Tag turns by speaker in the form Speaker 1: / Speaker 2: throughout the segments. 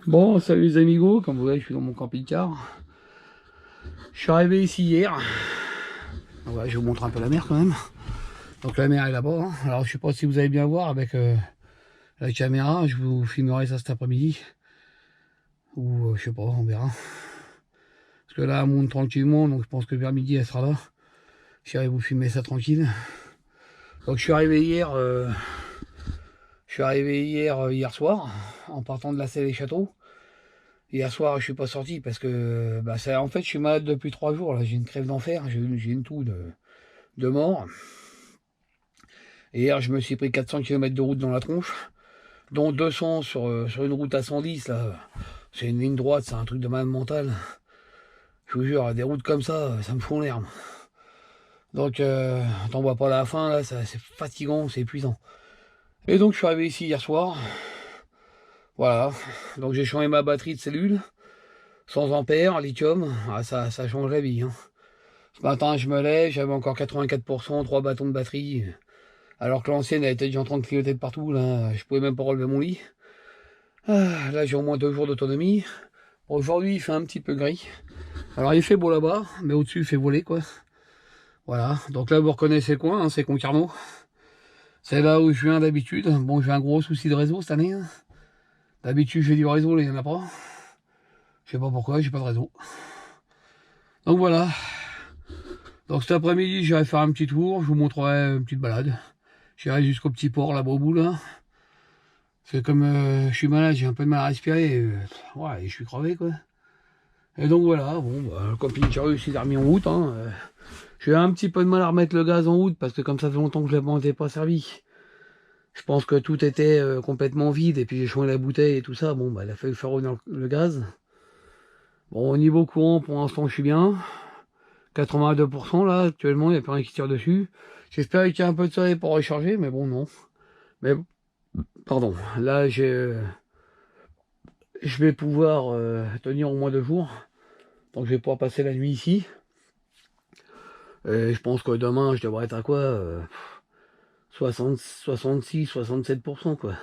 Speaker 1: Bon, salut les amigos, comme vous voyez, je suis dans mon camping-car. Je suis arrivé ici hier. Ouais, je vous montre un peu la mer quand même. Donc la mer est là-bas. Hein. Alors je sais pas si vous allez bien voir avec la caméra. Je vous filmerai ça cet après-midi. Ou je sais pas, on verra. Parce que là, elle monte tranquillement, donc je pense que vers midi, elle sera là. J'irai vous filmer ça tranquille. Donc je suis arrivé hier, hier soir, en partant de la Selle et Château. Hier soir, je suis pas sorti parce que, bah, en fait, je suis malade depuis 3 jours. Là, j'ai une crève d'enfer, j'ai une toux de mort. Et hier, je me suis pris 400 km de route dans la tronche, dont 200 sur une route à 110. Là, c'est une ligne droite, c'est un truc de malade mental. Je vous jure, des routes comme ça me font l'herbe. Donc, t'en vois pas la fin, là, c'est fatigant, c'est épuisant. Et donc, je suis arrivé ici hier soir. Voilà. Donc, j'ai changé ma batterie de cellule. 100 ampères, lithium. Ah, ça change la vie. Hein. Ce matin, je me lève, j'avais encore 84%, 3 bâtons de batterie. Alors que l'ancienne, elle était déjà en train de clignoter de partout. Là, je pouvais même pas relever mon lit. Ah, là, j'ai au moins 2 jours d'autonomie. Aujourd'hui, il fait un petit peu gris. Alors, il fait beau là-bas, mais au-dessus, il fait voler, quoi. Voilà. Donc là, vous reconnaissez le coin, hein, c'est Concarneau. C'est là où je viens d'habitude. Bon, j'ai un gros souci de réseau cette année. Hein. D'habitude, j'ai du réseau, là, il n'y en a pas. Je sais pas pourquoi, j'ai pas de réseau. Donc voilà. Donc cet après-midi, j'irai faire un petit tour. Je vous montrerai une petite balade. J'irai jusqu'au petit port, là-bas au bout, là. C'est comme je suis malade, j'ai un peu de mal à respirer. Ouais, je suis crevé, quoi. Et donc voilà, bon, bah, le camping-car il est remis en route. Hein. J'ai un petit peu de mal à remettre le gaz en route parce que comme ça fait longtemps que je ne m'en étais pas servi. Je pense que tout était complètement vide et puis j'ai changé la bouteille et tout ça. Bon, bah, il a fallu faire revenir le gaz. Bon, au niveau courant, pour l'instant, je suis bien. 82% là, actuellement, il n'y a plus rien qui tire dessus. J'espère qu'il y a un peu de soleil pour recharger, mais bon, non. Mais, pardon, là, je vais pouvoir tenir au moins 2 jours. Donc je vais pouvoir passer la nuit ici. Et je pense que demain, je devrais être à quoi 66, 67% quoi.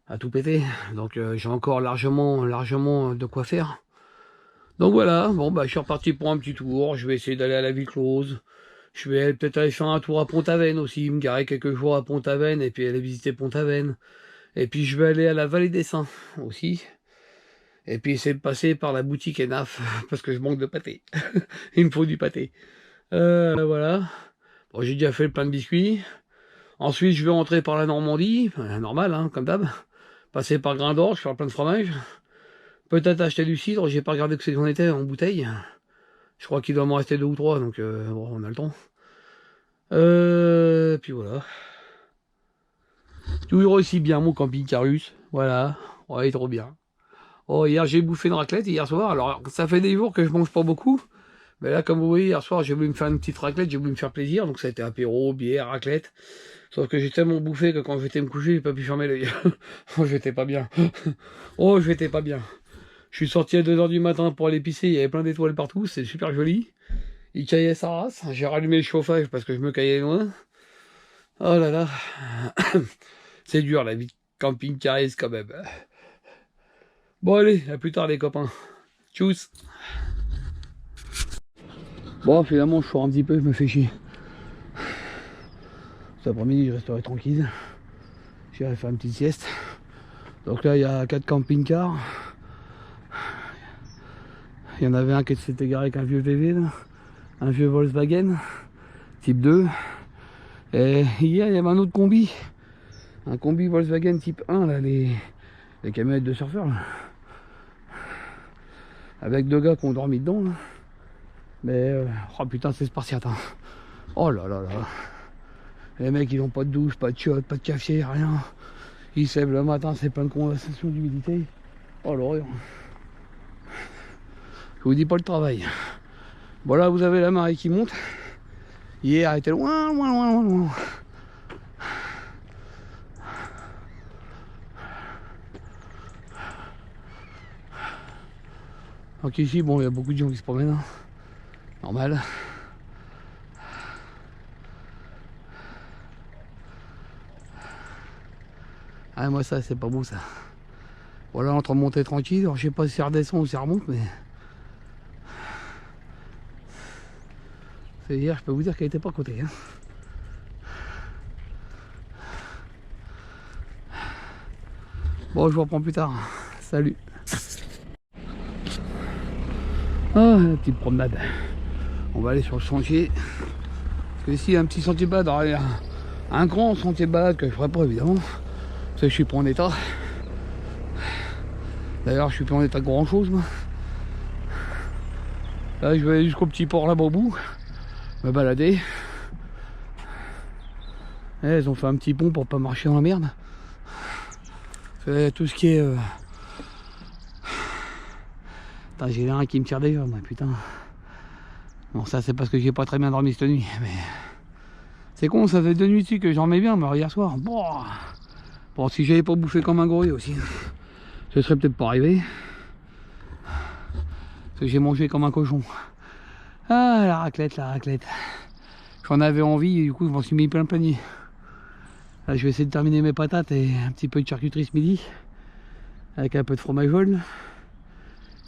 Speaker 1: À tout péter. Donc j'ai encore largement de quoi faire. Donc voilà, bon bah je suis reparti pour un petit tour. Je vais essayer d'aller à la ville close. Je vais peut-être aller faire un tour à Pont-Aven aussi, me garer quelques jours à Pont-Aven et puis aller visiter Pont-Aven. Et puis je vais aller à la Vallée des Saints aussi. Et puis essayer de passer par la boutique Enaf parce que je manque de pâté. Il me faut du pâté. Voilà. Bon, j'ai déjà fait le pain de biscuits. Ensuite, je vais rentrer par la Normandie. Normal, hein, comme d'hab. Passer par Grain d'Orge, faire plein de fromage. Peut-être acheter du cidre. J'ai pas regardé que ce qu'on était en bouteille. Je crois qu'il doit m'en rester 2 ou 3, donc bon, on a le temps. Puis voilà. Toujours aussi bien mon camping Carus. Voilà. Ouais, trop bien. Oh, hier j'ai bouffé une raclette hier soir. Alors, ça fait des jours que je mange pas beaucoup. Mais là, comme vous voyez, hier soir, j'ai voulu me faire une petite raclette, j'ai voulu me faire plaisir. Donc ça a été apéro, bière, raclette. Sauf que j'ai tellement bouffé que quand j'étais me coucher, j'ai pas pu fermer l'œil. Oh, j'étais pas bien. Oh, j'étais pas bien. Je suis sorti à 2 h du matin pour aller pisser, il y avait plein d'étoiles partout, c'est super joli. Il caillait sa race. J'ai rallumé le chauffage parce que je me caillais loin. Oh là là. C'est dur la vie de camping-cariste quand même. Bon allez, à plus tard les copains. Tchuss. Bon, finalement, je sors un petit peu, je me fais chier. Cet après-midi, je resterai tranquille. J'irai faire une petite sieste. Donc là, il y a 4 camping-cars. Il y en avait un qui s'était garé avec un vieux VV, là. Un vieux Volkswagen, type 2. Et hier, il y avait un autre combi. Un combi Volkswagen type 1, là, les camionnettes de surfeurs. Là. Avec 2 gars qui ont dormi dedans. Là. Mais, oh putain, c'est spartiate. Hein. Oh là là là. Les mecs, ils n'ont pas de douche, pas de chiotte, pas de café, rien. Ils se lèvent le matin, c'est plein de conversations d'humidité. Oh l'horreur. Je vous dis pas le travail. Bon là vous avez la marée qui monte. Hier elle était loin, loin, loin, loin, loin. Donc ici bon il y a beaucoup de gens qui se promènent. Hein. Normal. Ah moi ça c'est pas beau ça. Voilà, en train de monter tranquille. Alors, je sais pas si ça redescend ou si ça remonte, mais... C'est hier, je peux vous dire qu'elle était pas à côté. Hein. Bon, je vous reprends plus tard. Salut. Ah, une petite promenade. On va aller sur le sentier. Parce que ici, il y a un petit sentier de balade. Alors, il y a un grand sentier de balade que je ferai pas, évidemment. Parce que je suis pas en état. D'ailleurs, je suis pas en état de grand chose, moi. Là, je vais aller jusqu'au petit port là-bas au bout. Me balader. Et ils ont fait un petit pont pour pas marcher dans la merde. Tout ce qui est... Putain, j'ai l'air qui me tire d'ailleurs, moi, putain. Bon, ça, c'est parce que j'ai pas très bien dormi cette nuit, mais... C'est con, ça fait 2 nuits dessus que j'en mets bien, mais hier soir... Bon, si j'avais pas bouffé comme un gorille aussi, ce serait peut-être pas arrivé. Parce que j'ai mangé comme un cochon. Ah, la raclette, la raclette. J'en avais envie, et du coup, je m'en suis mis plein le panier. Là, je vais essayer de terminer mes patates et un petit peu de charcuterie ce midi. Avec un peu de fromage jaune.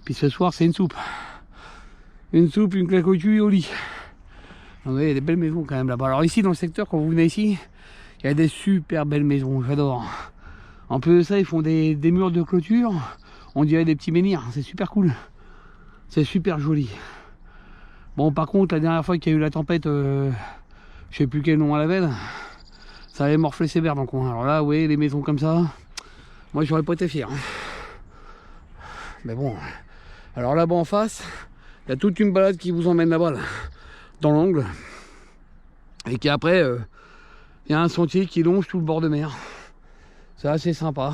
Speaker 1: Puis ce soir, c'est une soupe. Une soupe, une claque au cul au lit. Donc, il y a des belles maisons quand même là-bas. Alors ici, dans le secteur, quand vous venez ici, il y a des super belles maisons, j'adore. En plus de ça, ils font des murs de clôture. On dirait des petits menhirs, c'est super cool. C'est super joli. Bon, par contre, la dernière fois qu'il y a eu la tempête, je sais plus quel nom elle avait, ça avait morflé sévère dans le coin. Alors là, oui, les maisons comme ça, moi j'aurais pas été fier. Mais bon, alors là-bas en face, il y a toute une balade qui vous emmène là-bas, là, dans l'angle. Et qui après, il y a un sentier qui longe tout le bord de mer. C'est assez sympa.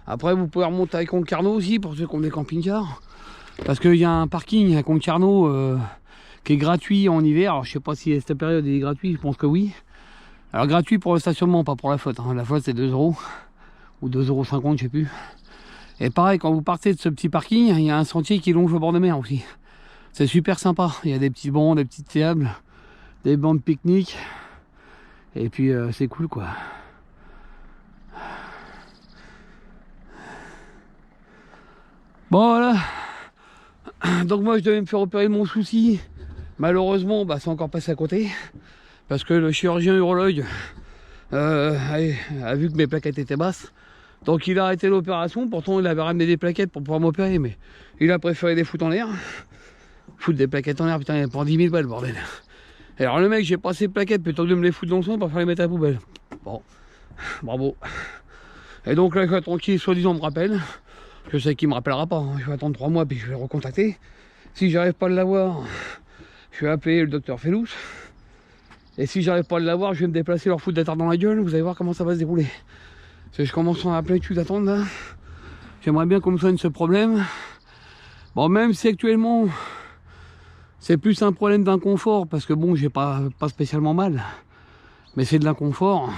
Speaker 1: Après, vous pouvez remonter à Concarneau aussi, pour ceux qui ont des camping-cars. Parce qu'il y a un parking à Concarneau qui est gratuit en hiver. Alors, je sais pas si à cette période il est gratuit, je pense que oui. Alors, gratuit pour le stationnement, pas pour la flotte. Hein. La flotte, c'est 2 € ou 2,50 €, je sais plus. Et pareil, quand vous partez de ce petit parking, il y a un sentier qui longe le bord de mer aussi. C'est super sympa. Il y a des petits bancs, des petites tables, des bancs de pique-nique. Et puis, c'est cool, quoi. Bon, voilà. Donc moi, je devais me faire opérer de mon souci. Malheureusement, bah, c'est encore passé à côté. Parce que le chirurgien urologue a vu que mes plaquettes étaient basses. Donc il a arrêté l'opération. Pourtant, il avait ramené des plaquettes pour pouvoir m'opérer. Mais il a préféré les foutre en l'air. Foutre des plaquettes en l'air, putain, il prend 10 000 balles, bordel. Et alors le mec, j'ai passé les plaquettes plutôt que de me les foutre dans le sang pour faire les mettre à la poubelle. Bon, bravo. Et donc là, quand tranquille, soi-disant, me rappelle. Je sais qu'il me rappellera pas. Hein. Je vais attendre 3 mois puis je vais le recontacter. Si j'arrive pas à l'avoir, je vais appeler le docteur Fellous. Et si j'arrive pas à l'avoir, je vais me déplacer, leur foutre d'attendre dans la gueule. Vous allez voir comment ça va se dérouler. Parce que je commence à plein de choses d'attendre là. J'aimerais bien qu'on me soigne ce problème. Bon, même si actuellement c'est plus un problème d'inconfort, parce que bon, j'ai pas spécialement mal, mais c'est de l'inconfort.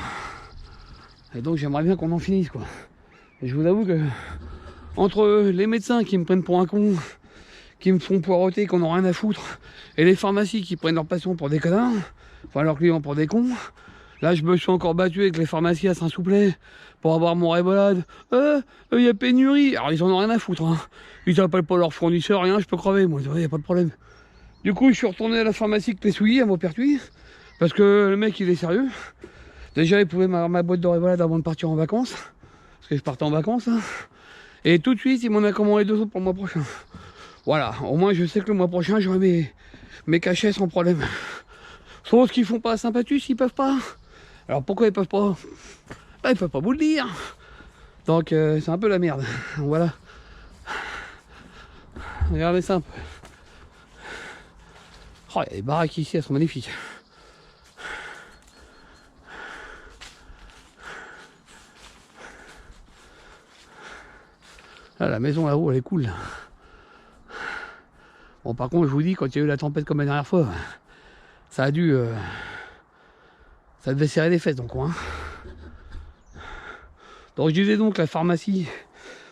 Speaker 1: Et donc j'aimerais bien qu'on en finisse, quoi. Et je vous avoue que entre les médecins qui me prennent pour un con, qui me font poireauter, qu'on n'a rien à foutre, et les pharmacies qui prennent leurs patients pour des connards, enfin leurs clients pour des cons, là je me suis encore battu avec les pharmacies à Saint-Souplé pour avoir mon Rébolade. Il y a pénurie. Alors ils en ont rien à foutre, hein. Ils appellent pas leurs fournisseurs, rien, je peux crever, moi, il n'y a pas de problème. Du coup, je suis retourné à la pharmacie que les souillis à Maupertuis, parce que le mec il est sérieux. Déjà, il pouvait m'avoir ma boîte de Rébolade avant de partir en vacances, parce que je partais en vacances, hein. Et tout de suite, il m'en a commandé 2 autres pour le mois prochain. Voilà, au moins je sais que le mois prochain, j'aurai mes cachets sans problème. Sauf qu'ils font pas à Saint-Patus, ils peuvent pas. Alors pourquoi ils peuvent pas? Bah, ils peuvent pas vous le dire. Donc c'est un peu la merde. Voilà. Regardez ça un peu. Oh, il y a des baraques ici, elles sont magnifiques. Là, la maison là-haut, elle est cool. Bon, par contre, je vous dis, quand il y a eu la tempête comme la dernière fois, ça a dû... ça devait serrer les fesses dans le coin. Donc je disais donc, la pharmacie,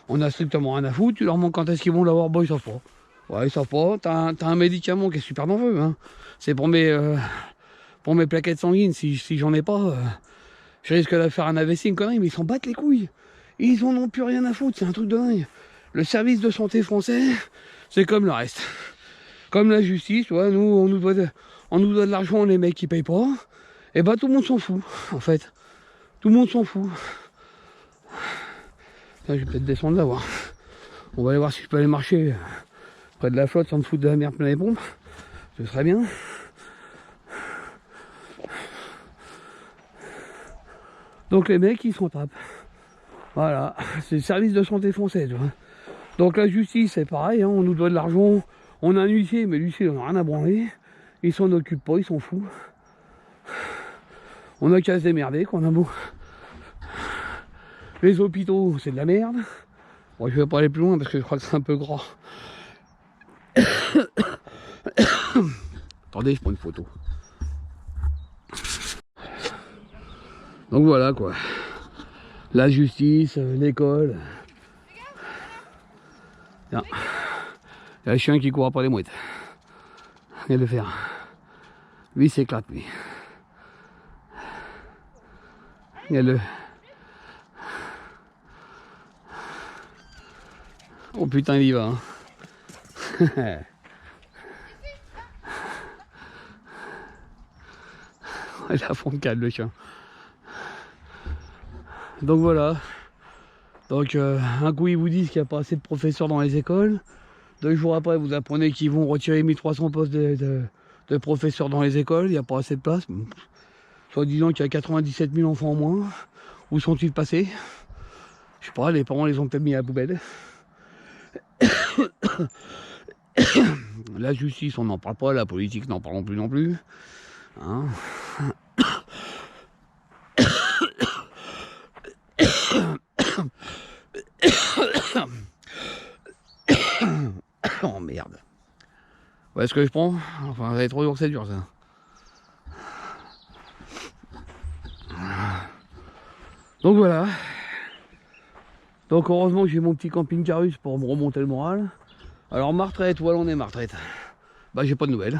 Speaker 1: on a strictement rien à foutre. Tu leur demandes quand est-ce qu'ils vont l'avoir, bon, ils savent pas. Ouais, ils savent pas. T'as un médicament qui est super dangereux. Hein. C'est pour mes plaquettes sanguines. Si j'en ai pas, je risque de faire un AVC, une connerie, mais ils s'en battent les couilles. Ils en ont plus rien à foutre, c'est un truc de dingue. Le service de santé français, c'est comme le reste. Comme la justice, ouais, nous, on nous doit de l'argent, les mecs qui payent pas. Et bah tout le monde s'en fout, en fait. Tout le monde s'en fout. Là, je vais peut-être descendre là voir. On va aller voir si je peux aller marcher près de la flotte sans me foutre de la merde plein les pompes. Ce serait bien. Donc les mecs, ils s'en tapent. Voilà, c'est le service de santé français. Tu vois. Donc la justice, c'est pareil, hein, on nous doit de l'argent. On a un huissier, mais l'huissier, on n'a rien à branler. Ils s'en occupent pas, ils s'en foutent. On a qu'à se démerder, qu'on a beau. Les hôpitaux, c'est de la merde. Bon, je vais pas aller plus loin parce que je crois que c'est un peu gras. Attendez, je prends une photo. Donc voilà quoi. La justice, l'école. Il y a le chien qui court après les mouettes. Rien de faire. Lui, il s'éclate, lui. Regarde-le. Oh putain, il y va. Hein. Il a fond de calme, le chien. Donc voilà. Donc un coup ils vous disent qu'il n'y a pas assez de professeurs dans les écoles. 2 jours après vous apprenez qu'ils vont retirer 1300 postes de professeurs dans les écoles. Il n'y a pas assez de place. Soit disant qu'il y a 97 000 enfants en moins. Où sont-ils passés? Je sais pas, les parents les ont peut-être mis à la poubelle. La justice on n'en parle pas, la politique n'en parlons plus non plus. Hein. Oh merde. Où est-ce que je prends? Enfin, ça va être trop dur, c'est dur ça. Donc voilà. Donc heureusement que j'ai mon petit camping-car russe pour me remonter le moral. Alors ma retraite, voilà on est ma retraite. Bah j'ai pas de nouvelles.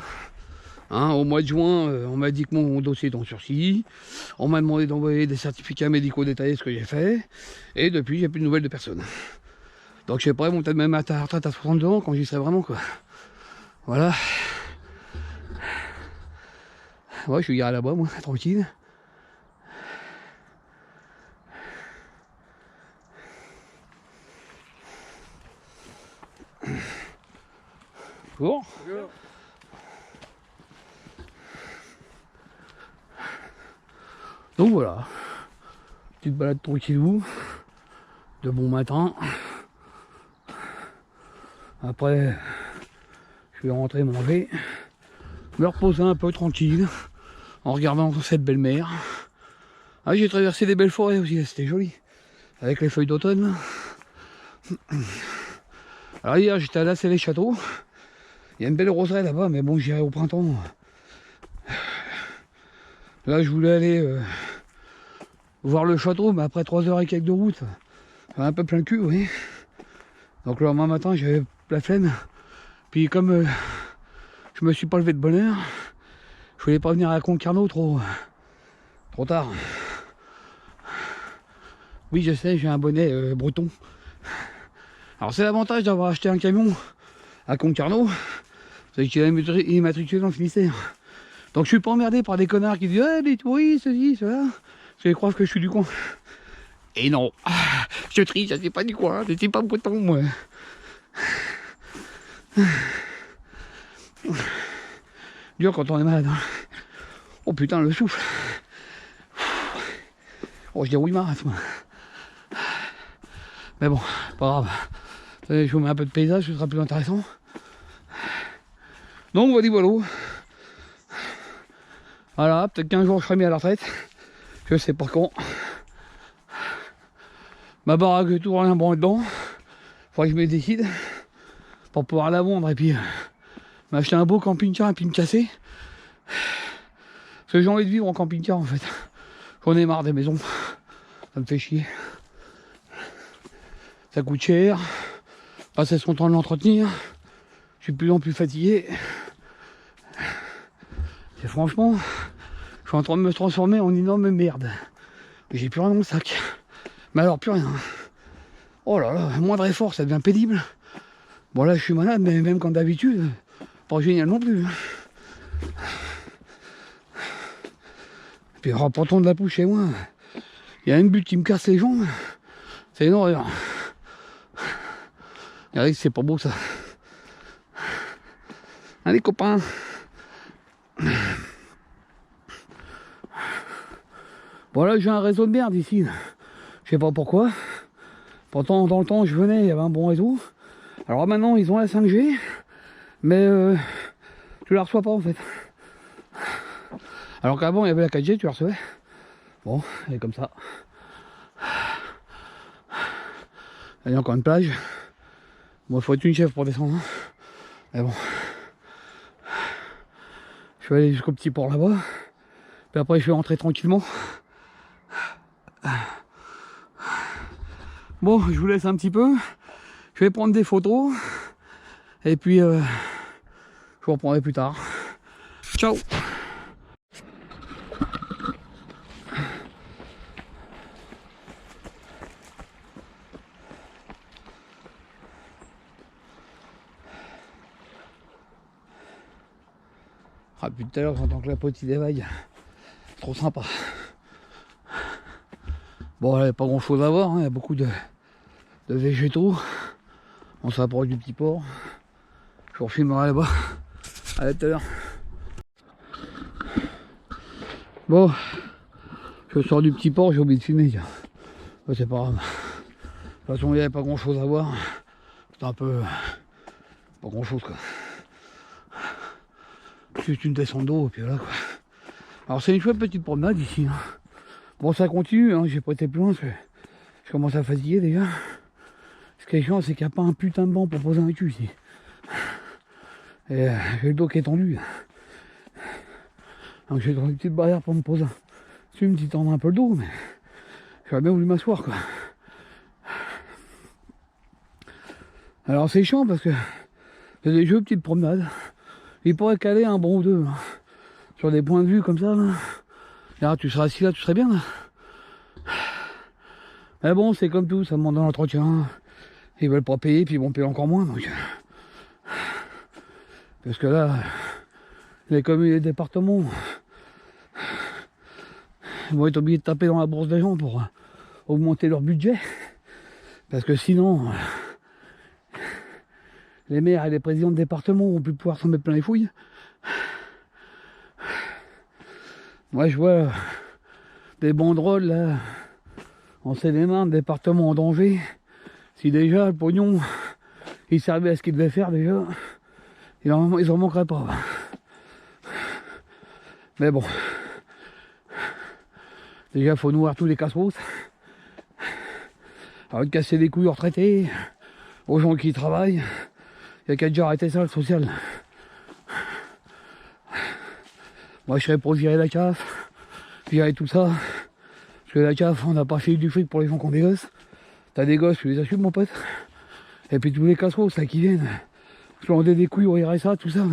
Speaker 1: Hein, au mois de juin, on m'a dit que mon dossier est en sursis. On m'a demandé d'envoyer des certificats médicaux détaillés, ce que j'ai fait. Et depuis, j'ai plus de nouvelles de personne. Donc je sais pas, ils vont peut-être même à la retraite à 62 ans quand j'y serai vraiment quoi. Voilà. Ouais, je suis garé là-bas, moi, tranquille. Bonjour. Bonjour. Donc voilà, petite balade tranquillou, de bon matin. Après, je vais rentrer manger, me reposer un peu tranquille, en regardant cette belle mer. Ah, j'ai traversé des belles forêts aussi, c'était joli, avec les feuilles d'automne. Alors hier, j'étais à la les châteaux. Il y a une belle roseraie là-bas, mais bon, j'irai au printemps. Là, je voulais aller voir le château, mais après 3 heures et quelques de route, un peu plein le cul, oui. Donc le lendemain matin, j'avais la flemme. Puis comme je me suis pas levé de bonne heure, je voulais pas venir à Concarneau trop tard. Oui, je sais, j'ai un bonnet breton. Alors c'est l'avantage d'avoir acheté un camion à Concarneau, c'est qu'il est immatriculé dans le Finistère. Donc je suis pas emmerdé par des connards qui disent « Ah, des touristes, ceci, cela », parce qu'ils croient que je suis du coin. Et non, je trie, je suis pas du coin, je suis pas breton, moi. Dur quand on est malade. Hein. Oh putain, le souffle. Oh, je dérouille ma race, moi. Mais bon, pas grave. Je vous mets un peu de paysage, ce sera plus intéressant. Donc, voilà. Voilà, peut-être qu'un jour je serai mis à la retraite. Je sais pas quand. Ma baraque est toujours rien branlé dedans. Faudrait que je me décide pour pouvoir la vendre et puis m'acheter un beau camping-car et puis me casser. Parce que j'ai envie de vivre en camping-car en fait. J'en ai marre des maisons. Ça me fait chier. Ça coûte cher. Passer son temps de l'entretenir. Je suis de plus en plus fatigué. Et franchement, je suis en train de me transformer en énorme merde. J'ai plus rien dans le sac. Mais alors plus rien. Oh là là, moindre effort, ça devient pénible. Bon là je suis malade, mais même comme d'habitude, pas génial non plus. Et puis en rapportant de la pousse chez moi, il y a une butte qui me casse les jambes, c'est une horreur. Regardez, c'est pas beau ça. Allez copains. Bon là j'ai un réseau de merde ici. Je sais pas pourquoi. Pourtant dans le temps je venais, il y avait un bon réseau. Alors maintenant ils ont la 5G. Mais tu la reçois pas en fait. Alors qu'avant il y avait la 4G, tu la recevais. Bon, elle est comme ça. Il y a encore une plage. Bon, il faut être une chèvre pour descendre. Hein. Mais bon. Je vais aller jusqu'au petit port là-bas. Puis après je vais rentrer tranquillement. Bon, je vous laisse un petit peu. Je vais prendre des photos. Et puis je vous reprendrai plus tard. Ciao. Ah, depuis tout à l'heure j'entends que la potine des vagues. Trop sympa. Bon, il n'y a pas grand chose à voir, hein. Il y a beaucoup de végétaux. On s'approche du petit port. Je vous refilmerai là-bas. Allez, tout à l'heure. Bon, je sors du petit port, j'ai oublié de filmer. C'est pas grave. De toute façon, il n'y avait pas grand chose à voir. C'était un peu. Pas grand chose quoi. Juste une descente d'eau, et puis voilà quoi. Alors, c'est une chouette petite promenade ici. Hein. Bon, ça continue, hein. J'ai pas été plus loin parce que je commence à fatiguer déjà. Ce qui est chiant, c'est qu'il n'y a pas un putain de banc pour poser un cul ici. Et j'ai le dos qui est tendu. Donc j'ai trouvé une petite barrière pour me poser. Tu me dis tendre un peu le dos, mais j'aurais bien voulu m'asseoir quoi. Alors c'est chiant parce que c'est des jeux petites promenades. Il pourrait caler un bon ou deux. Hein. Sur des points de vue comme ça. Là. Là, tu seras assis là, tu serais bien là. Mais bon, c'est comme tout, ça demande un entretien. Ils veulent pas payer, puis ils vont payer encore moins. Donc. Parce que là, les communes et les départements ils vont être obligés de taper dans la bourse des gens pour augmenter leur budget. Parce que sinon, les maires et les présidents de département vont plus pouvoir s'en mettre plein les fouilles. Moi, je vois des banderoles là, en Seine-et-Marne, département en danger. Si déjà le pognon, il servait à ce qu'il devait faire déjà, ils en manqueraient pas. Mais bon, déjà il faut nourrir tous les casse-routes. Alors de casser les couilles aux retraités, aux gens qui travaillent, il n'y a qu'à déjà arrêter ça le social. Moi je serais pour virer la CAF, virer tout ça. Parce que la CAF, on n'a pas fait du fric pour les gens qui ont des gosses. T'as des gosses, tu les assumes mon pote. Et puis tous les casse-routes là qui viennent, planter des couilles au RSA, tout ça.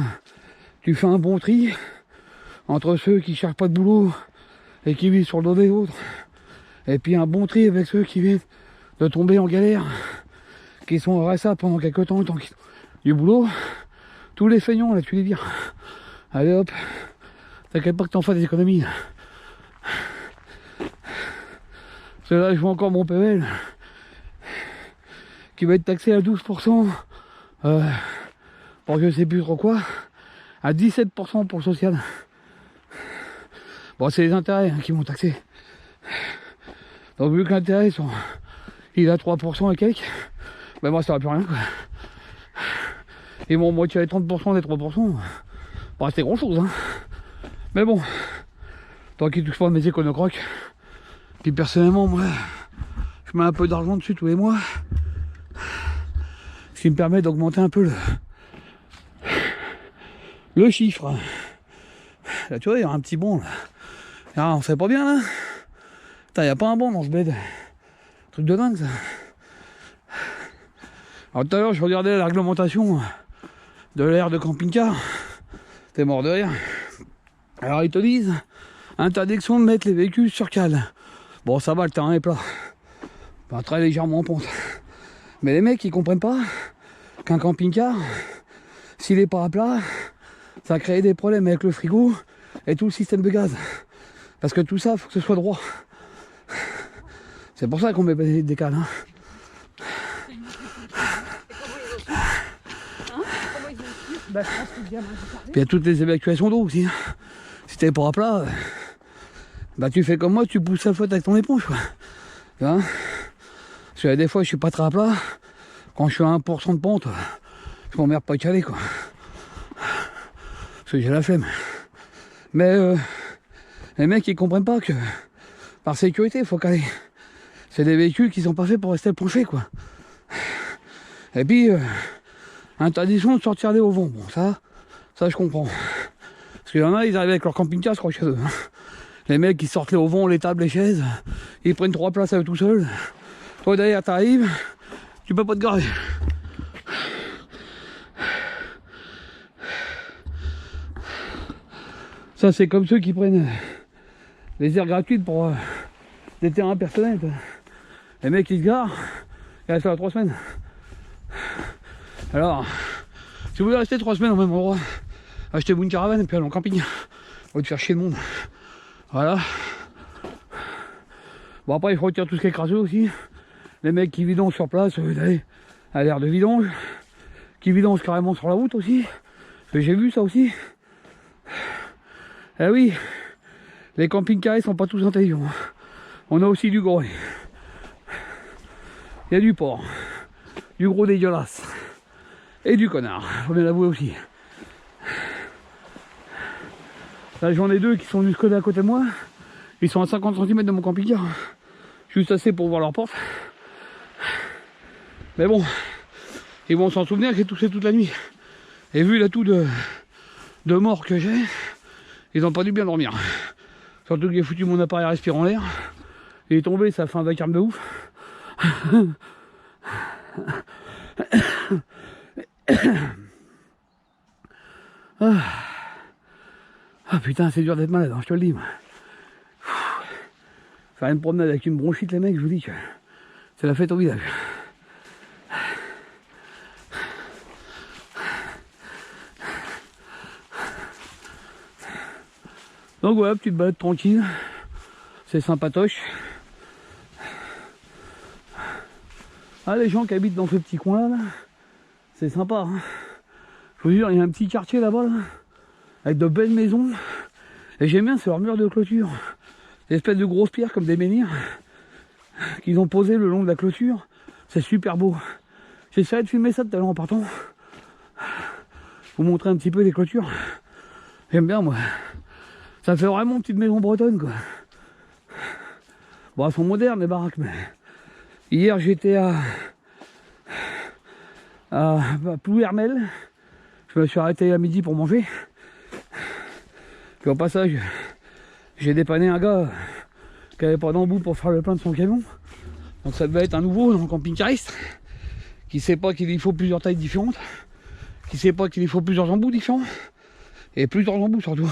Speaker 1: Tu fais un bon tri entre ceux qui cherchent pas de boulot et qui vivent sur le dos des autres. Et puis un bon tri avec ceux qui viennent de tomber en galère, qui sont au RSA pendant quelques temps, tant qu'ils ont du boulot. Tous les feignants là, tu les vires. Allez hop, t'inquiète pas que t'en fasses des économies. Parce que là je vois encore mon PL qui va être taxé à 12%. Pour je sais plus trop quoi, à 17% pour le social. Bon, c'est les intérêts hein, qui vont taxer. Donc vu que l'intérêt il a 3% et quelques, ben moi ça va plus rien quoi. Ils vont me retirer 30% des 3%. Pas rester grand chose hein. Mais bon, tant qu'ils touchent pas mes éconocrocs. Puis personnellement moi, je mets un peu d'argent dessus tous les mois. Ce qui me permet d'augmenter un peu le chiffre. Là tu vois, il y a un petit bon là. Ah, on sait pas bien là. Putain, il n'y a pas un bon dans ce bed. Truc de dingue ça. Alors tout à l'heure je regardais la réglementation de l'aire de camping-car. T'es mort de rire. Alors ils te disent interdiction de mettre les véhicules sur cale. Bon ça va, le terrain est plat. Enfin, très légèrement en pente. Mais les mecs, ils comprennent pas qu'un camping-car, s'il est pas à plat, ça crée des problèmes avec le frigo et tout le système de gaz. Parce que tout ça, faut que ce soit droit. C'est pour ça qu'on met des cales. Hein. Puis il y a toutes les évacuations d'eau aussi. Hein. Si t'es pas à plat, bah tu fais comme moi, tu pousses la flotte avec ton éponge. Quoi. Tu vois, parce que des fois, je suis pas très à plat. Quand je suis à 1% de pente, je m'emmerde pas de caler, quoi. Parce que j'ai la flemme. Mais les mecs, ils comprennent pas que par sécurité, il faut caler. C'est des véhicules qui sont pas faits pour rester penchés, quoi. Et puis, interdiction de sortir au vent. Bon, ça je comprends. Parce qu'il y en a, ils arrivent avec leur camping-car, je crois, chez eux. Hein. Les mecs, ils sortent les au vent, les tables, les chaises. Ils prennent 3 places à eux tout seuls. Toi, derrière, t'arrives, tu peux pas te garer. Ça, c'est comme ceux qui prennent les aires gratuites pour des terrains personnels. Les mecs, ils se garent, et restent là 3 semaines. Alors, si vous voulez rester 3 semaines au même endroit, achetez-vous une caravane et puis allez en camping. Au lieu de faire chier le monde. Voilà. Bon, après, il faut retirer tout ce qui est crasseux aussi. Les mecs qui vidangent sur place, d'aller à l'air de vidange. Qui vidangent carrément sur la route aussi. Parce que j'ai vu ça aussi. Eh oui, les camping-cars sont pas tous intelligents. On a aussi du gros. Il y a du porc, du gros dégueulasse et du connard, faut bien l'avouer aussi. Là j'en ai 2 qui sont jusque là à côté de moi. Ils sont à 50 cm de mon camping-car. Juste assez pour voir leur porte. Mais bon, ils vont s'en souvenir que j'ai toussé toute la nuit. Et vu l'atout de mort que j'ai, ils n'ont pas dû bien dormir. Surtout que j'ai foutu mon appareil respirant en l'air. Il est tombé, ça fait un vacarme de ouf. Ah putain, c'est dur d'être malade, hein, je te le dis. Faire une promenade avec une bronchite, les mecs, je vous dis que c'est la fête au village. Donc voilà, petite balade tranquille, c'est sympatoche. Ah, les gens qui habitent dans ce petit coin là, c'est sympa. Hein. Je vous jure, il y a un petit quartier là-bas, là, avec de belles maisons. Et j'aime bien, c'est leur mur de clôture. Des espèces de grosses pierres comme des menhirs qu'ils ont posées le long de la clôture. C'est super beau. J'essaierai de filmer ça tout à l'heure en partant. Vous montrer un petit peu les clôtures. J'aime bien, moi. Ça fait vraiment petite maison bretonne, quoi. Bon, elles sont modernes, les baraques, mais... Hier, j'étais à Plouermel. Je me suis arrêté à midi pour manger. Puis au passage, j'ai dépanné un gars qui avait pas d'embout pour faire le plein de son camion. Donc ça devait être un nouveau dans le camping-cariste, qui sait pas qu'il lui faut plusieurs tailles différentes, qui sait pas qu'il lui faut plusieurs embouts différents, et plusieurs embouts surtout.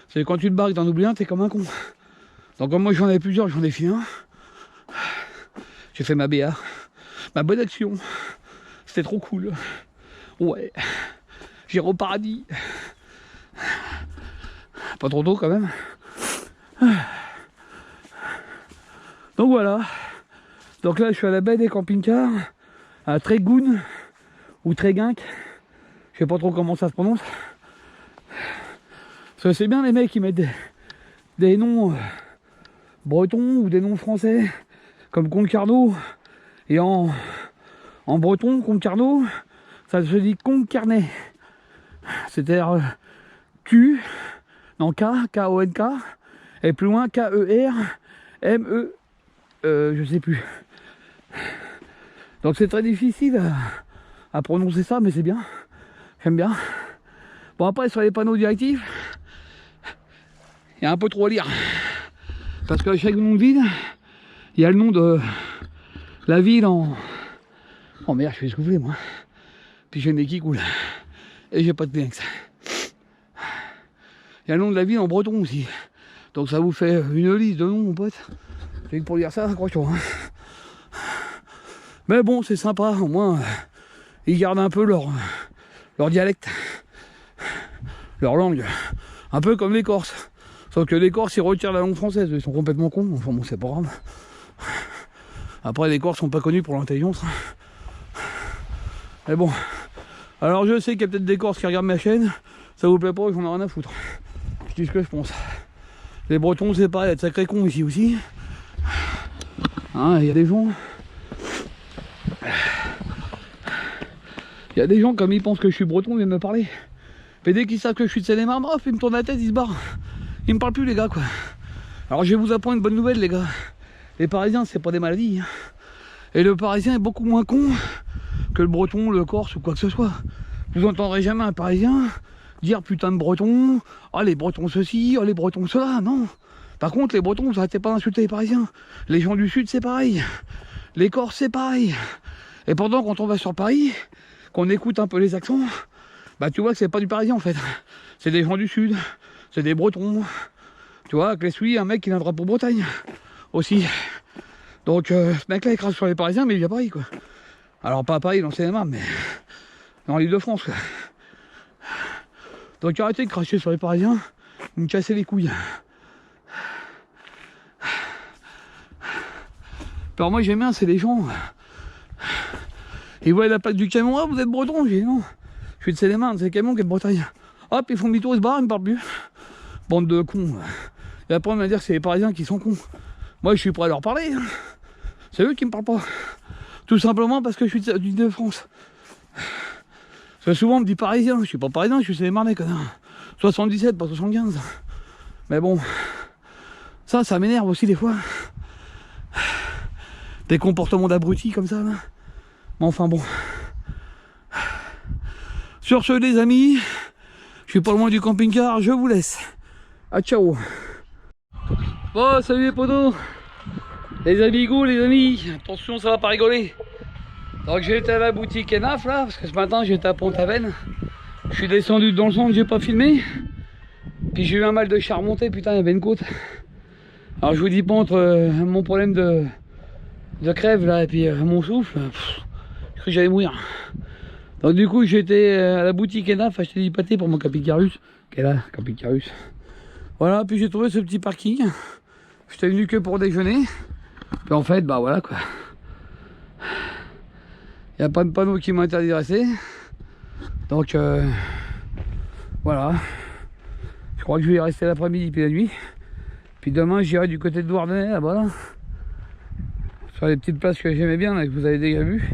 Speaker 1: C'est quand tu te barres et que t'en oublies un, t'es comme un con. Donc comme moi j'en avais plusieurs, j'en ai fait un. J'ai fait ma BA, ma bonne action. C'était trop cool. Ouais, j'irai au paradis. Pas trop tôt quand même. Donc voilà. Donc là je suis à la baie des camping-cars, à Trégoun ou Tréguinck. Je sais pas trop comment ça se prononce. Parce que c'est bien les mecs qui mettent des noms bretons ou des noms français comme Concarneau. Et en breton, Concarneau, ça se dit Concarnet. C'est-à-dire Q, non K, K-O-N-K, et plus loin K-E-R-M-E, je sais plus. Donc c'est très difficile à prononcer ça, mais c'est bien. J'aime bien. Bon, après, sur les panneaux directifs, il y a un peu trop à lire. Parce qu'à chaque nom de ville, il y a le nom de la ville en... Oh merde, je vais souffler moi. Puis j'ai le nez qui coule. Et j'ai pas de pinx. Il y a le nom de la ville en breton aussi. Donc ça vous fait une liste de noms, mon pote. Et pour lire ça, accroche-toi. Hein. Mais bon, c'est sympa, au moins, ils gardent un peu leur dialecte, leur langue. Un peu comme les Corses. Sauf que les Corses, ils retirent la langue française, ils sont complètement cons, enfin bon, c'est pas grave. Après, les Corses sont pas connus pour l'intelligence. Mais bon, alors je sais qu'il y a peut-être des Corses qui regardent ma chaîne, ça vous plaît pas, j'en ai rien à foutre. Je dis ce que je pense. Les Bretons, c'est pareil, il y a de sacrés cons ici aussi. Hein, il y a des gens... Il y a des gens, comme ils pensent que je suis breton, ils viennent me parler. Mais dès qu'ils savent que je suis de Seine-et-Marne, bref, ils me tournent la tête, ils se barrent. Ils me parlent plus, les gars, quoi. Alors je vais vous apprendre une bonne nouvelle, les gars. Les Parisiens, c'est pas des maladies. Hein. Et le Parisien est beaucoup moins con que le Breton, le Corse ou quoi que ce soit. Vous entendrez jamais un Parisien dire putain de Breton, ah les Bretons ceci, ah les Bretons cela, non. Par contre, les Bretons, vous arrêtez pas d'insulter les Parisiens. Les gens du Sud, c'est pareil. Les Corses, c'est pareil. Et pendant, quand on va sur Paris, qu'on écoute un peu les accents, bah tu vois que c'est pas du Parisien en fait. C'est des gens du Sud, c'est des Bretons. Tu vois, avec les Suisses, un mec qui viendra pour Bretagne aussi. Donc ce mec-là il crache sur les Parisiens, mais il vient à Paris quoi. Alors pas à Paris, dans le Seine-et-Marne, mais dans l'Île-de-France quoi. Donc arrêtez de cracher sur les Parisiens, vous me cassez les couilles. Alors moi j'aime bien, c'est des gens. Ils voient la plaque du camion, ah vous êtes breton, j'ai dit non. Je suis de Seine-et-Marne, c'est le camion qui est de Bretagne. Hop, ils font demi-tour, ils se barrent, ils me parlent plus. Bande de cons. Et après on va dire que c'est les Parisiens qui sont cons. Moi je suis prêt à leur parler. Hein. C'est eux qui me parlent pas. Tout simplement parce que je suis de France. Parce que souvent on me dit parisien, je suis pas parisien, je suis Seine-et-Marnais, connard. 77, pas 75. Mais bon, ça m'énerve aussi des fois. Des comportements d'abrutis comme ça là. Mais enfin bon. Sur ce les amis, je suis pas loin du camping-car, je vous laisse. Ah ciao. Bon salut les potos. Les amigos, les amis, attention ça va pas rigoler. Donc j'ai été à la boutique Enaf là, parce que ce matin j'étais à Pont-Aven. Je suis descendu dans le centre, j'ai pas filmé. Puis j'ai eu un mal de char remonté, putain il y avait une côte. Alors je vous dis pas entre mon problème de crève là et puis mon souffle, je crois que j'allais mourir. Donc du coup j'étais à la boutique Enaf acheter du pâté pour mon camping-carus. Quel est là, camping-carus. Voilà, puis j'ai trouvé ce petit parking. J'étais venu que pour déjeuner. Puis en fait, bah voilà quoi. Il n'y a pas de panneau qui m'interdit de rester. Donc voilà. Je crois que je vais y rester l'après-midi puis la nuit. Puis demain j'irai du côté de Douarnenez là-bas. Là. Sur les petites places que j'aimais bien, là, que vous avez déjà vu.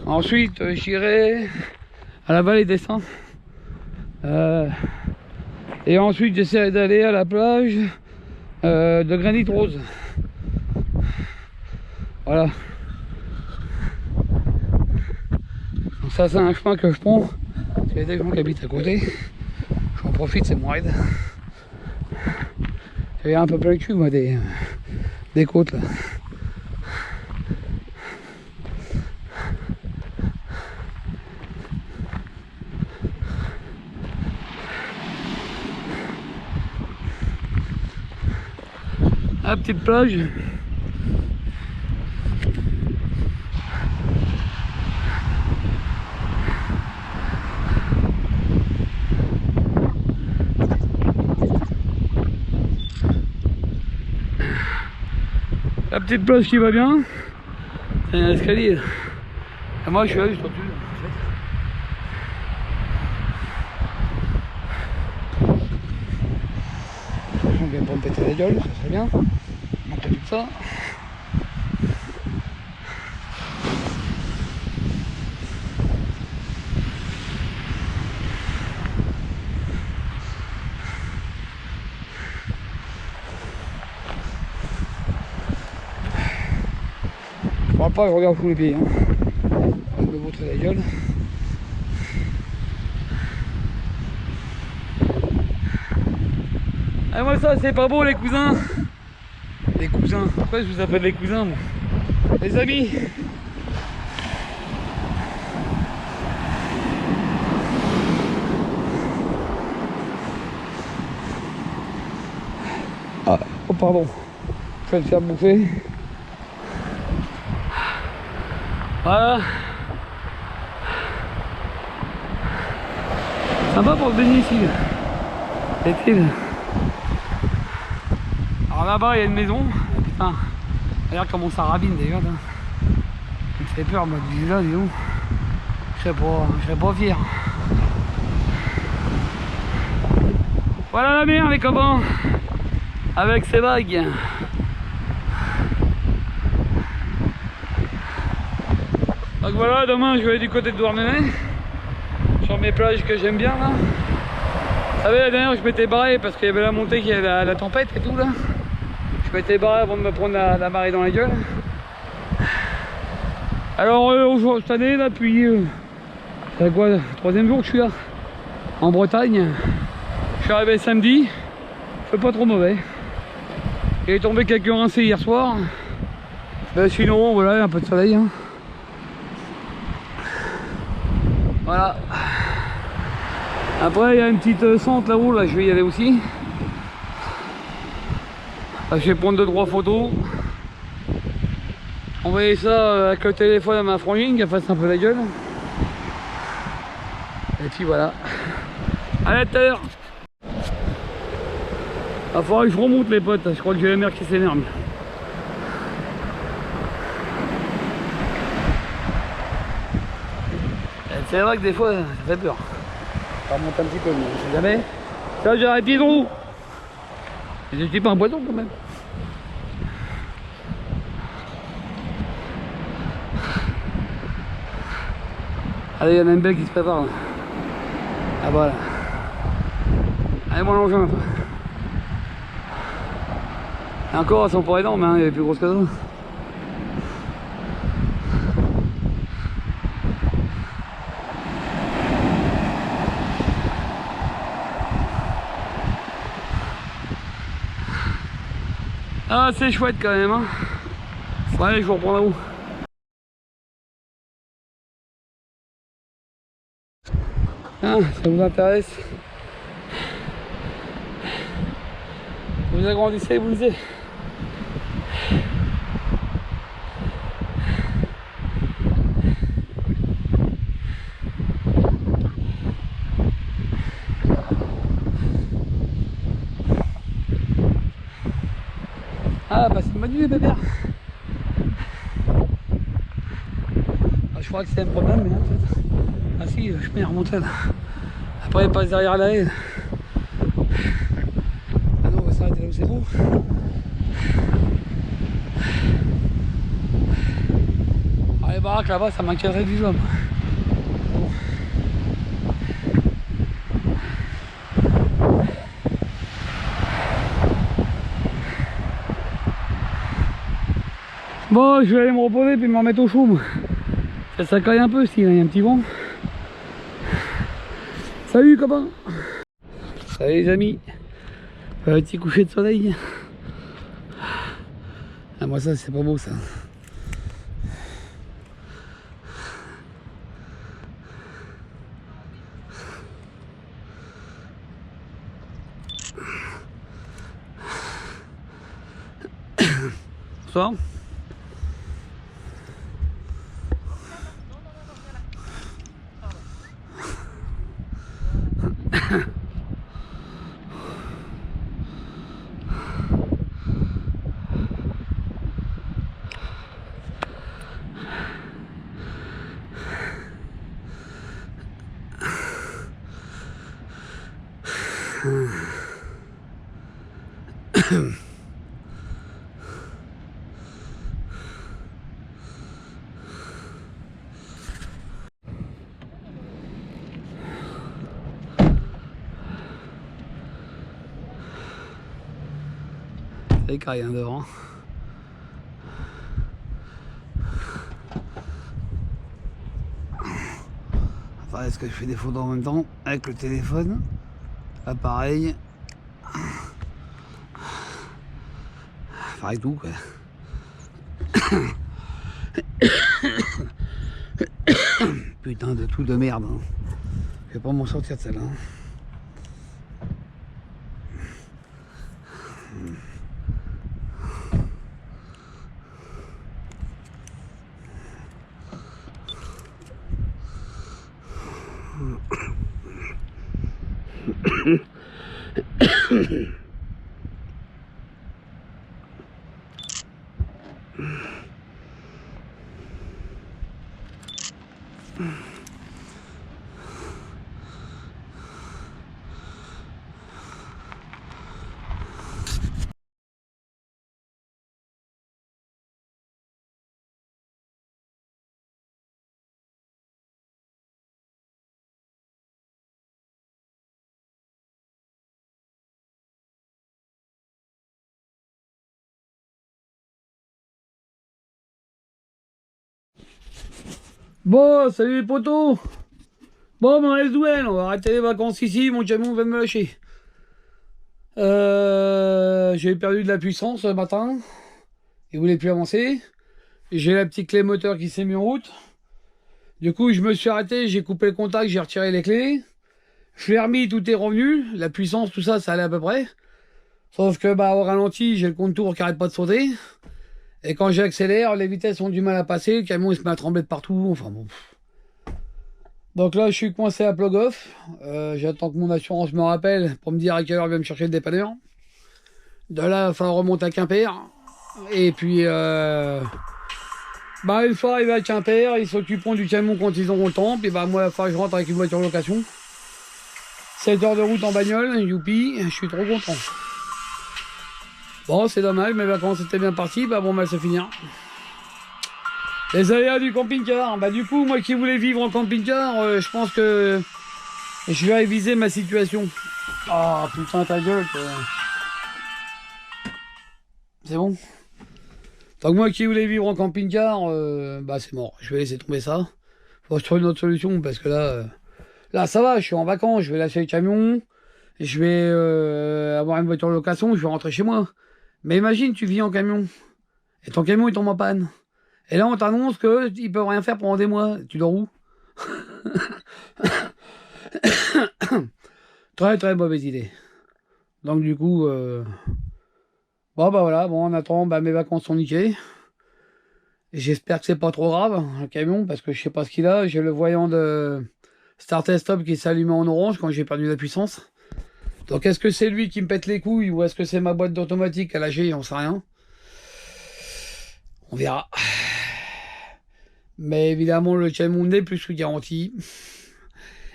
Speaker 1: Ensuite j'irai à la vallée des Saints. Et ensuite j'essaierai d'aller à la plage de Granit Rose. Voilà. Donc ça c'est un chemin que je prends. Il y a des gens qui habitent à côté. J'en profite, c'est mon raid. J'ai un peu plein le cul moi des côtes là. La petite plage. La petite plage qui va bien. Il y a un escalier. Et moi je suis là juste au-dessus. On vient pas me péter la gueule, ça serait bien. Monter tout ça. Je parle pas, je regarde tous les pieds. Hein. Je me montrer la gueule. Ah moi ça c'est pas beau les cousins. Les cousins, pourquoi je vous appelle les cousins moi? Les amis. Ah, oh pardon, je vais me faire bouffer. Voilà. Sympa pour se baigner ici. L'été. Alors là-bas il y a une maison. Putain. Regarde comment ça rabine déjà. Ça me fait peur moi de là, dis donc. Je serais pas fier. Voilà la mer les copains. Avec ses vagues. Donc voilà, demain je vais aller du côté de Douarnenez. Sur mes plages que j'aime bien là. Vous savez, la dernière je m'étais barré parce qu'il y avait la montée, qui avait la tempête et tout là. Je m'étais barré avant de me prendre la marée dans la gueule. Alors cette année là, depuis c'est quoi, le 3e jour que je suis là en Bretagne. Je suis arrivé samedi, je fais pas trop mauvais. Il est tombé quelques rincées hier soir. Ben, sinon voilà, un peu de soleil hein. Voilà. Après il y a une petite sente là-haut, là je vais y aller aussi. Là, je vais prendre 2-3 photos. Envoyer ça avec le téléphone à ma frangine qu'elle fasse un peu la gueule. Et puis voilà. À tout à l'heure. Il va falloir que je remonte les potes, je crois que j'ai la mer qui s'énerve. C'est vrai que des fois ça fait peur. Ça remonte un petit peu, mais je sais jamais. Ça j'ai un pied droit. Je suis pas un poisson quand même. Allez, il y en a une belle qui se prépare là. Ah voilà. Allez mon engin. Et encore elles sont pas énormes, hein, il y a plus grosses que ça. Ah c'est chouette quand même hein. Bon, allez je vous reprends là-haut. Ah, ça vous intéresse? Vous agrandissez, vous le disiez. Ah bah c'est magnifique les pépères. Ah, je crois que c'est un problème mais en fait. Ah si, je peux y remonter là. Après il passe derrière la haie. Ah non on va s'arrêter là où c'est beau. Ah les baraques là-bas ça m'inquiéterait du jour. Bon, je vais aller me reposer puis me remettre au chaud. Ça caille un peu s'il y a un petit vent. Salut copains. Salut les amis. Un petit coucher de soleil. Ah moi ça c'est pas beau ça. Bonsoir. C'est carré hein, devant. Enfin, est-ce que je fais des photos en même temps avec le téléphone? Là pareil. Pareil tout quoi. Putain de tout de merde. Hein. Je vais pas m'en sortir de celle-là. Bon, salut les potos. Bon, ben, Elsewell, on va arrêter les vacances ici, mon camion va me lâcher. J'ai perdu de la puissance ce matin. Il voulait plus avancer. J'ai la petite clé moteur qui s'est mise en route. Du coup, je me suis arrêté, j'ai coupé le contact, j'ai retiré les clés. Je l'ai remis, tout est revenu. La puissance, tout ça, ça allait à peu près. Sauf que, bah, au ralenti, j'ai le contour qui arrête pas de sauter. Et quand j'accélère, les vitesses ont du mal à passer. Le camion, il se met à trembler de partout. Enfin bon. Donc là, je suis coincé à Plogoff. J'attends que mon assurance me rappelle pour me dire à quelle heure il va me chercher le dépanneur. De là, il faut remonter à Quimper. Et puis, bah, une fois arrivé à Quimper, ils s'occuperont du camion quand ils auront le temps. Puis, bah, moi, il va falloir que je rentre avec une voiture de location. 7 heures de route en bagnole, youpi, je suis trop content. Bon, c'est dommage, mes vacances étaient bien parties. Bah, bon, bah, c'est fini. Les aléas du camping-car. Bah, du coup, moi qui voulais vivre en camping-car, je pense que je vais réviser ma situation. Ah, putain, ta gueule, quoi. C'est bon. Donc moi qui voulais vivre en camping-car, bah c'est mort. Je vais laisser tomber ça. Faut que je trouve une autre solution parce que là ça va, je suis en vacances, je vais lâcher le camion, je vais avoir une voiture de location, je vais rentrer chez moi. Mais imagine, tu vis en camion et ton camion il tombe en panne. Et là on t'annonce qu'ils peuvent rien faire pendant des mois. Tu dors où? Très très mauvaise idée. Donc du coup, bon bah voilà, bon en attendant, bah, mes vacances sont niquées. J'espère que c'est pas trop grave, le camion, parce que je sais pas ce qu'il a. J'ai le voyant de Start et Stop qui s'allumait en orange quand j'ai perdu la puissance. Donc est-ce que c'est lui qui me pète les couilles ou est-ce que c'est ma boîte d'automatique à lâcher? On sait rien. On verra. Mais évidemment, le camion n'est plus sous garantie.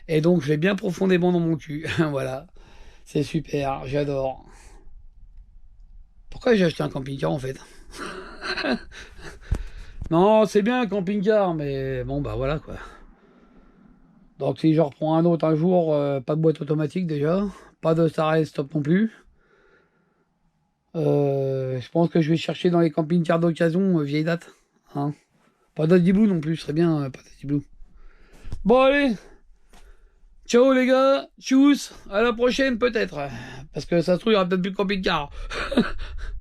Speaker 1: Et donc, je vais bien profondément dans mon cul. Voilà. C'est super, j'adore. Pourquoi j'ai acheté un camping-car en fait? Non, c'est bien un camping-car, mais bon, bah voilà quoi. Donc si je reprends un autre un jour, pas de boîte automatique déjà, pas de start et stop non plus. Je pense que je vais chercher dans les camping-cars d'occasion vieille date. Hein. Pas d'Addy Blue non plus, ce serait bien, pas d'Addy Blue. Bon allez, ciao les gars, tchuss, à la prochaine peut-être. Parce que ça se trouve, il y aura peut-être plus de camping-car.